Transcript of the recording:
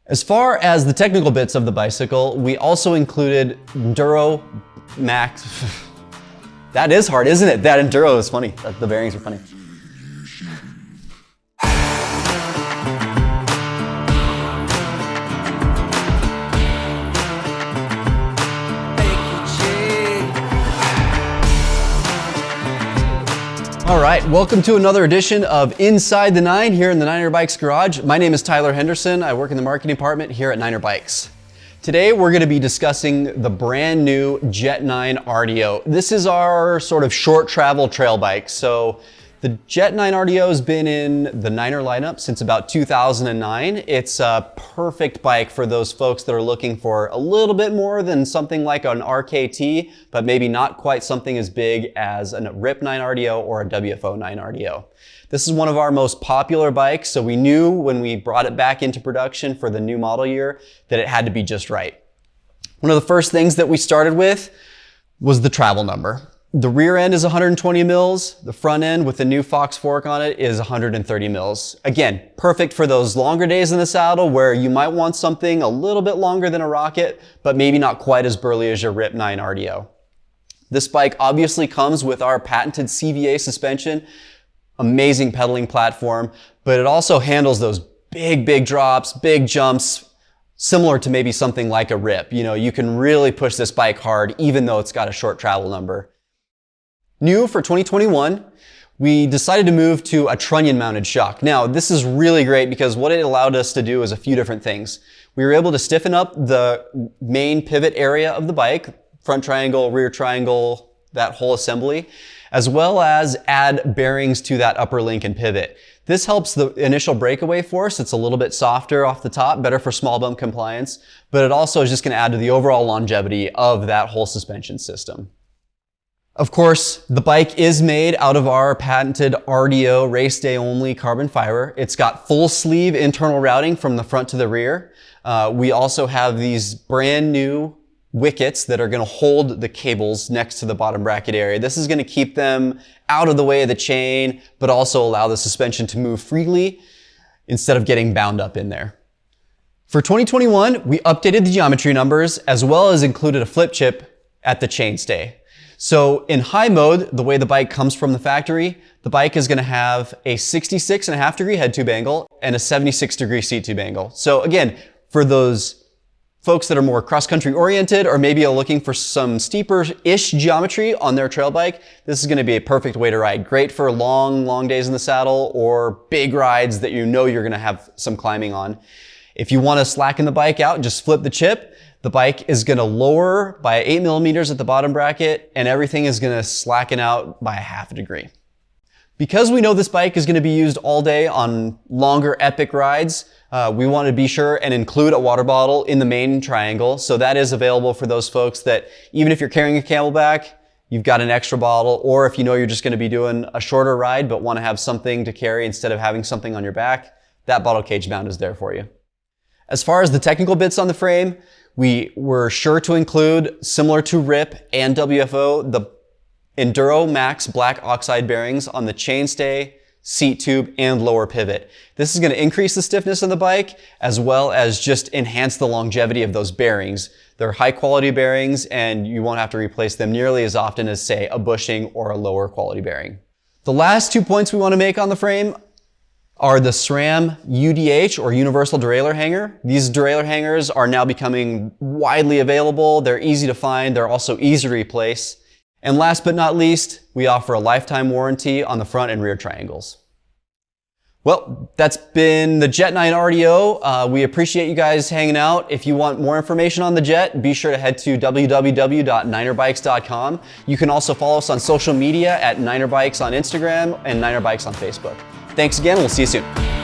As far as the technical bits of the bicycle, we also included Enduro Max. That is hard, isn't it? That Enduro is funny. The bearings are funny. All right, welcome to another edition of Inside the Nine here in the Niner Bikes Garage. My name is Tyler Henderson. I work in the marketing department here at Niner Bikes. Today we're going to be discussing the brand new Jet 9 RDO. This is our sort of short travel trail bike. So the Jet 9 RDO has been in the Niner lineup since about 2009. It's a perfect bike for those folks that are looking for a little bit more than something like an RKT, but maybe not quite something as big as a RIP 9 RDO or a WFO 9 RDO. This is one of our most popular bikes, so we knew when we brought it back into production for the new model year that it had to be just right. One of the first things that we started with was the travel number. The rear end is 120 mils. The front end with the new Fox fork on it is 130 mils. Again, perfect for those longer days in the saddle where you might want something a little bit longer than a Rocket, but maybe not quite as burly as your RIP 9 RDO. This bike obviously comes with our patented CVA suspension, amazing pedaling platform, but it also handles those big drops, big jumps, similar to maybe something like a RIP. You know, you can really push this bike hard even though it's got a short travel number. New for 2021, we decided to move to a Trunnion mounted shock. Now, this is really great because what it allowed us to do is a few different things. We were able to stiffen up the main pivot area of the bike, front triangle, rear triangle, that whole assembly, as well as add bearings to that upper link and pivot. This helps the initial breakaway force. It's a little bit softer off the top, better for small bump compliance, but it also is just going to add to the overall longevity of that whole suspension system. Of course, the bike is made out of our patented RDO race day only carbon fiber. It's got full sleeve internal routing from the front to the rear. We also have these brand new wickets that are going to hold the cables next to the bottom bracket area. This is going to keep them out of the way of the chain, but also allow the suspension to move freely instead of getting bound up in there. For 2021, we updated the geometry numbers as well as included a flip chip at the chainstay. So in high mode, the way the bike comes from the factory, the bike is going to have a 66.5 degree head tube angle and a 76 degree seat tube angle. So again, for those folks that are more cross-country oriented or maybe are looking for some steeper-ish geometry on their trail bike, this is going to be a perfect way to ride. Great for long days in the saddle or big rides that you know you're going to have some climbing on. If you want to slacken the bike out, just flip the chip. The bike is going to lower by 8 millimeters at the bottom bracket and everything is going to slacken out by 1/2 degree. Because we know this bike is going to be used all day on longer epic rides, we want to be sure and include a water bottle in the main triangle. So that is available for those folks that even if you're carrying a camelback, you've got an extra bottle, or if you know you're just going to be doing a shorter ride but want to have something to carry instead of having something on your back, that bottle cage mount is there for you. As far as the technical bits on the frame, we were sure to include, similar to RIP and WFO, the Enduro Max black oxide bearings on the chainstay, seat tube, and lower pivot. This is going to increase the stiffness of the bike as well as just enhance the longevity of those bearings. They're high quality bearings and you won't have to replace them nearly as often as, say, a bushing or a lower quality bearing. The last 2 points we want to make on the frame are the SRAM UDH or Universal Derailleur Hanger. These derailleur hangers are now becoming widely available. They're easy to find. They're also easy to replace. And last but not least, we offer a lifetime warranty on the front and rear triangles. Well, that's been the Jet 9 RDO. We appreciate you guys hanging out. If you want more information on the Jet, be sure to head to www.ninerbikes.com. You can also follow us on social media at Niner Bikes on Instagram and Niner Bikes on Facebook. Thanks again, we'll see you soon.